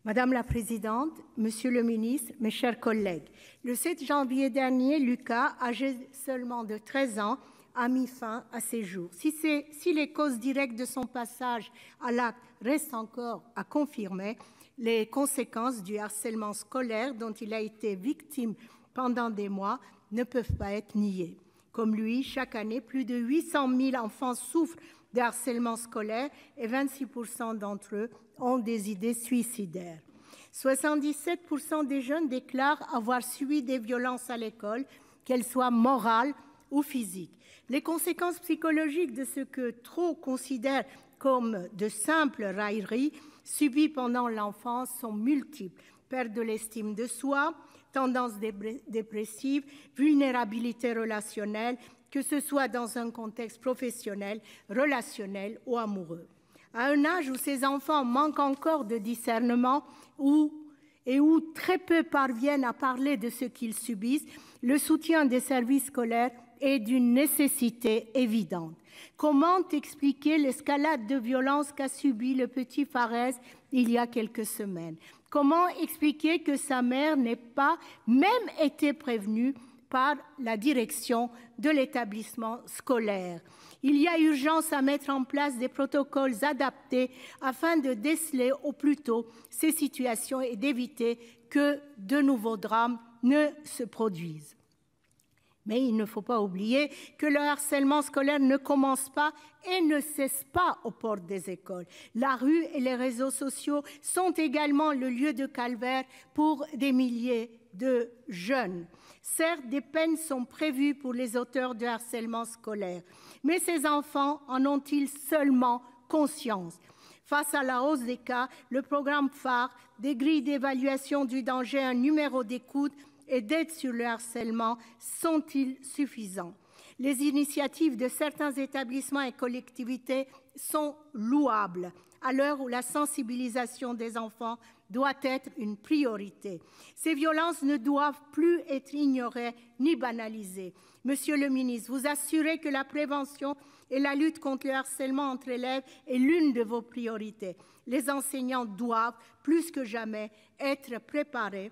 Madame la Présidente, Monsieur le Ministre, mes chers collègues, le 7 janvier dernier, Lucas, âgé seulement de 13 ans, a mis fin à ses jours. Si les causes directes de son passage à l'acte restent encore à confirmer, les conséquences du harcèlement scolaire dont il a été victime pendant des mois ne peuvent pas être niées. Comme lui, chaque année, plus de 800 000 enfants souffrent de harcèlement scolaire et 26% d'entre eux ont des idées suicidaires. 77% des jeunes déclarent avoir subi des violences à l'école, qu'elles soient morales ou physiques. Les conséquences psychologiques de ce que trop considèrent comme de simples railleries subies pendant l'enfance sont multiples. Perte de l'estime de soi, tendance dépressive, vulnérabilité relationnelle, que ce soit dans un contexte professionnel, relationnel ou amoureux. À un âge où ces enfants manquent encore de discernement et où très peu parviennent à parler de ce qu'ils subissent, le soutien des services scolaires est d'une nécessité évidente. Comment expliquer l'escalade de violence qu'a subi le petit Fares il y a quelques semaines? Comment expliquer que sa mère n'ait pas même été prévenue par la direction de l'établissement scolaire? Il y a urgence à mettre en place des protocoles adaptés afin de déceler au plus tôt ces situations et d'éviter que de nouveaux drames ne se produisent. Mais il ne faut pas oublier que le harcèlement scolaire ne commence pas et ne cesse pas aux portes des écoles. La rue et les réseaux sociaux sont également le lieu de calvaire pour des milliers de jeunes. Certes, des peines sont prévues pour les auteurs de harcèlement scolaire, mais ces enfants en ont-ils seulement conscience? Face à la hausse des cas, le programme phare des grilles d'évaluation du danger, un numéro d'écoute et d'aide sur le harcèlement sont-ils suffisants? Les initiatives de certains établissements et collectivités sont louables à l'heure où la sensibilisation des enfants doit être une priorité. Ces violences ne doivent plus être ignorées ni banalisées. Monsieur le ministre, vous assurez que la prévention et la lutte contre le harcèlement entre élèves est l'une de vos priorités. Les enseignants doivent, plus que jamais, être préparés,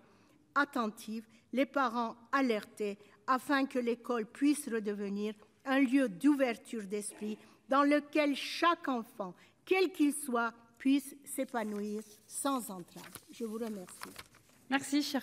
attentifs, les parents alertés, afin que l'école puisse redevenir un lieu d'ouverture d'esprit dans lequel chaque enfant, quel qu'il soit, puisse s'épanouir sans entrave. Je vous remercie. Merci, cher